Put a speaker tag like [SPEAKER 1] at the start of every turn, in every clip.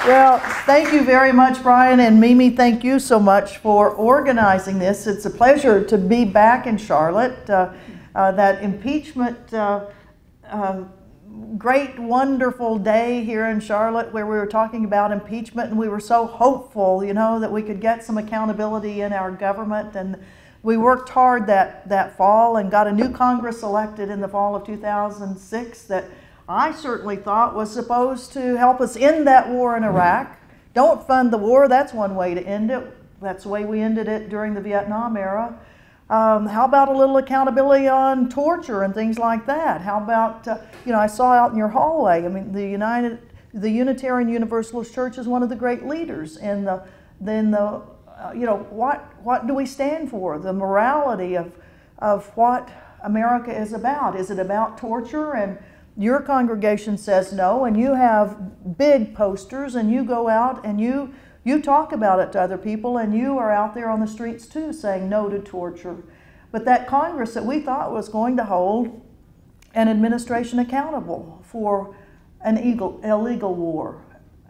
[SPEAKER 1] Well, thank you very much, Brian, and Mimi, thank you so much for organizing this. It's a pleasure to be back in Charlotte. That impeachment, great, wonderful day here in Charlotte where we were talking about impeachment, and we were so hopeful, you know, that we could get some accountability in our government. And we worked hard that fall and got a new Congress elected in the fall of 2006 that I certainly thought was supposed to help us end that war in Iraq. Don't fund the war, that's one way to end it. That's the way we ended it during the Vietnam era. How about a little accountability on torture and things like that? How about, you know, I saw out in your hallway, I mean, the Unitarian Universalist Church is one of the great leaders in you know, what do we stand for? The morality of what America is about. Is it about torture? And your congregation says no, and you have big posters, and you go out and you talk about it to other people, and you are out there on the streets too saying no to torture. But that Congress that we thought was going to hold an administration accountable for an illegal war,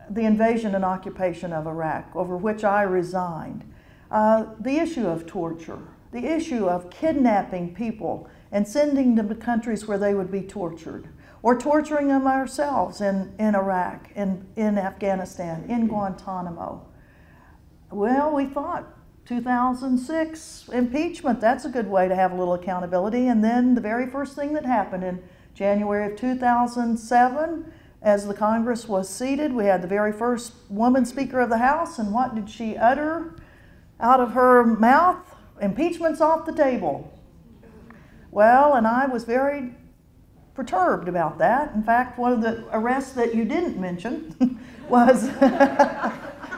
[SPEAKER 1] the invasion and occupation of Iraq, over which I resigned, the issue of torture, the issue of kidnapping people and sending them to countries where they would be tortured, or torturing them ourselves in Iraq, in Afghanistan, in Guantanamo. Well, we thought 2006 impeachment, that's a good way to have a little accountability. And then the very first thing that happened in January of 2007, as the Congress was seated, we had the very first woman Speaker of the House, and what did she utter out of her mouth? Impeachment's off the table. Well, and I was very perturbed about that. In fact, one of the arrests that you didn't mention was,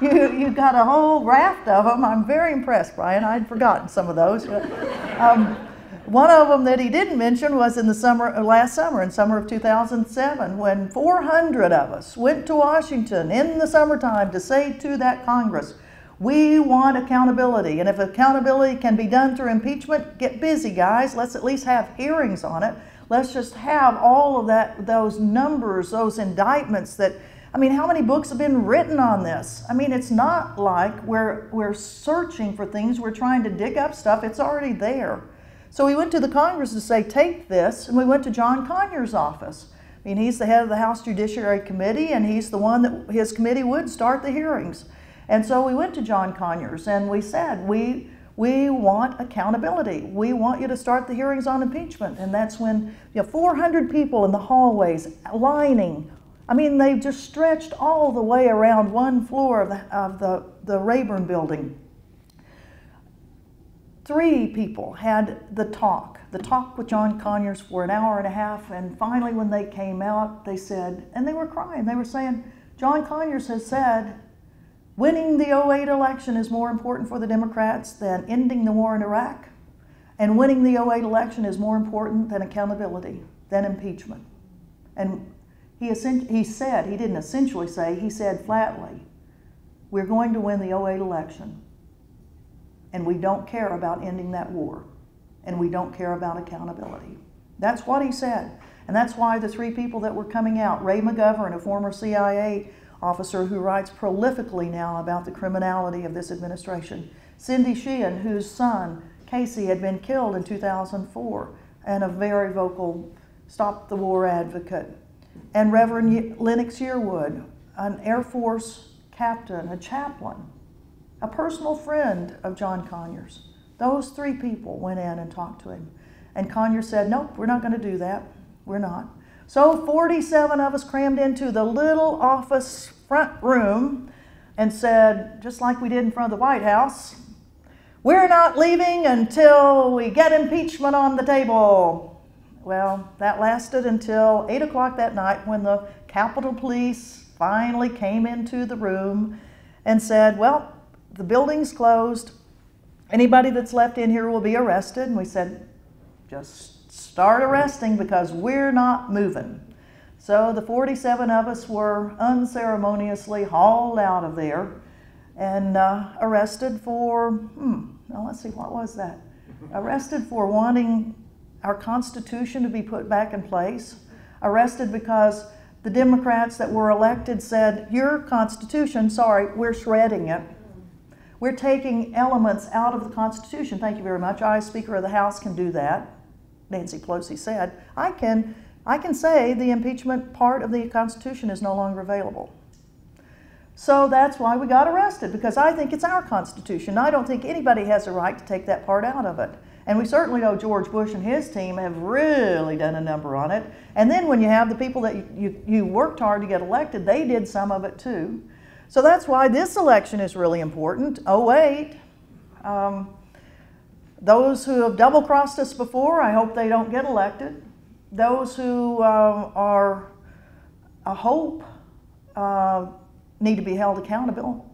[SPEAKER 1] you got a whole raft of them. I'm very impressed, Brian. I'd forgotten some of those. One of them that he didn't mention was in the summer, last summer, in summer of 2007, when 400 of us went to Washington in the summertime to say to that Congress, we want accountability, and if accountability can be done through impeachment, get busy, guys. Let's at least have hearings on it. Let's just have all of that, those numbers, those indictments that, I mean, how many books have been written on this? I mean, it's not like we're searching for things, we're trying to dig up stuff, it's already there. So we went to the Congress to say, take this, and we went to John Conyers' office. I mean, he's the head of the House Judiciary Committee, and he's the one that his committee would start the hearings. And so we went to John Conyers, and we said, we want accountability. We want you to start the hearings on impeachment. And that's when, you know, 400 people in the hallways lining. I mean, they just stretched all the way around one floor of the Rayburn building. 3 people had the talk with John Conyers for an hour and a half. And finally, when they came out, they said, and they were crying, they were saying, John Conyers has said, winning the 2008 election is more important for the Democrats than ending the war in Iraq. And winning the 2008 election is more important than accountability, than impeachment. And he said, he didn't essentially say, he said flatly, we're going to win the 2008 election. And we don't care about ending that war. And we don't care about accountability. That's what he said. And that's why the 3 people that were coming out, Ray McGovern, a former CIA officer who writes prolifically now about the criminality of this administration, Cindy Sheehan, whose son, Casey, had been killed in 2004, and a very vocal Stop the War advocate, and Reverend Lennox Yearwood, an Air Force captain, a chaplain, a personal friend of John Conyers. Those 3 people went in and talked to him. And Conyers said, nope, we're not going to do that. We're not. So 47 of us crammed into the little office front room and said, just like we did in front of the White House, we're not leaving until we get impeachment on the table. Well, that lasted until 8 o'clock that night when the Capitol Police finally came into the room and said, well, the building's closed. Anybody that's left in here will be arrested. And we said, just start arresting because we're not moving. So the 47 of us were unceremoniously hauled out of there and arrested for, now let's see, what was that? Arrested for wanting our Constitution to be put back in place. Arrested because The Democrats that were elected said, your Constitution, sorry, we're shredding it. We're taking elements out of the Constitution. Thank you very much. I, as Speaker of the House, can do that. Nancy Pelosi said, I can say the impeachment part of the Constitution is no longer available. So that's why we got arrested, because I think it's our Constitution. I don't think anybody has a right to take that part out of it. And we certainly know George Bush and his team have really done a number on it. And then when you have the people that you worked hard to get elected, they did some of it too. So that's why this election is really important. Oh, wait. Those who have double-crossed us before, I hope they don't get elected. Those who are a hope need to be held accountable.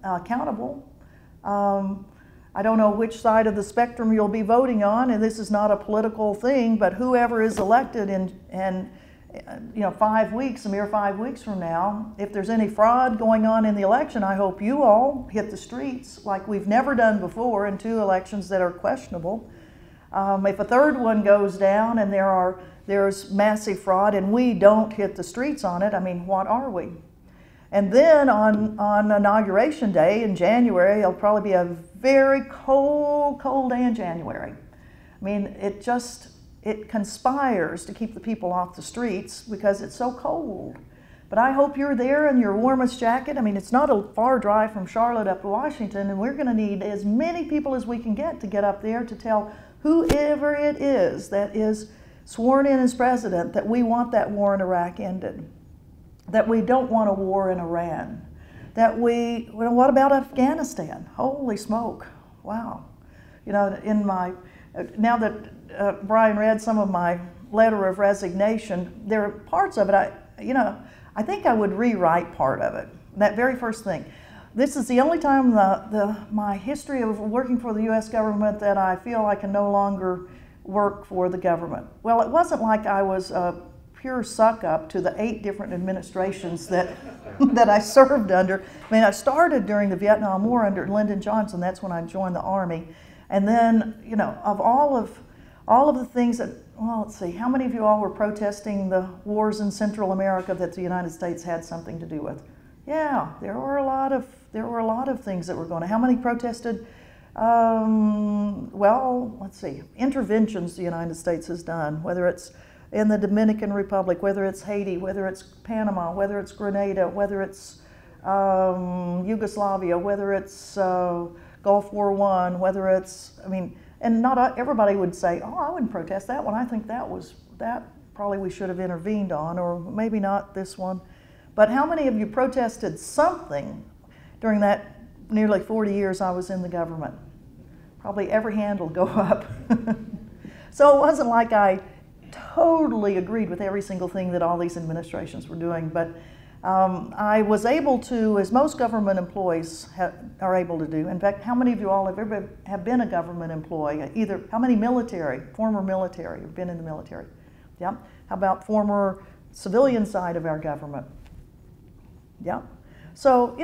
[SPEAKER 1] I don't know which side of the spectrum you'll be voting on, and this is not a political thing, but whoever is elected in 5 weeks, a mere 5 weeks from now, if there's any fraud going on in the election, I hope you all hit the streets like we've never done before in 2 elections that are questionable. If a third one goes down and there's massive fraud and we don't hit the streets on it, I mean, what are we? And then on Inauguration Day in January, it'll probably be a very cold day in January. I mean, it conspires to keep the people off the streets because it's so cold. But I hope you're there in your warmest jacket. I mean, it's not a far drive from Charlotte up to Washington, and we're going to need as many people as we can get up there to tell whoever it is that is sworn in as president that we want that war in Iraq ended, that we don't want a war in Iran, that what about Afghanistan? Holy smoke, wow. You know, now that Brian read some of my letter of resignation, there are parts of it, I think I would rewrite part of it, that very first thing. This is the only time my history of working for the U.S. government that I feel I can no longer work for the government. Well, it wasn't like I was a pure suck-up to the 8 different administrations that I served under. I mean, I started during the Vietnam War under Lyndon Johnson. That's when I joined the Army. And then, of all of the things that, well, let's see, how many of you all were protesting the wars in Central America that the United States had something to do with? Yeah, there were a lot of things that were going on. How many protested? Well, let's see, interventions the United States has done, whether it's in the Dominican Republic, whether it's Haiti, whether it's Panama, whether it's Grenada, whether it's Yugoslavia, whether it's Gulf War I, whether it's, and not everybody would say, oh, I wouldn't protest that one. I think that probably we should have intervened on, or maybe not this one. But how many of you protested something during that nearly 40 years I was in the government? Probably every hand will go up. So it wasn't like I totally agreed with every single thing that all these administrations were doing, but I was able to, as most government employees are able to do. In fact, how many of you all have been a government employee? Either, how many former military, have been in the military? Yeah. How about former civilian side of our government? Yeah. So,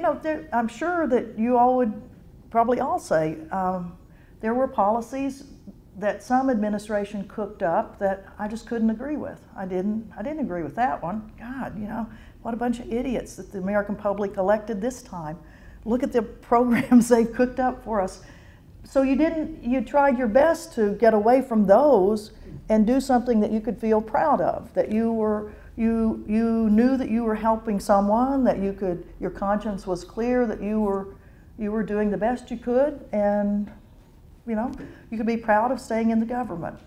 [SPEAKER 1] I'm sure that you all would probably all say there were policies that some administration cooked up that I just couldn't agree with. I didn't agree with that one. God, what a bunch of idiots that the American public elected this time. Look at the programs they've cooked up for us. So you tried your best to get away from those and do something that you could feel proud of, that you knew that you were helping someone, that your conscience was clear, that you were doing the best you could, and you could be proud of staying in the government.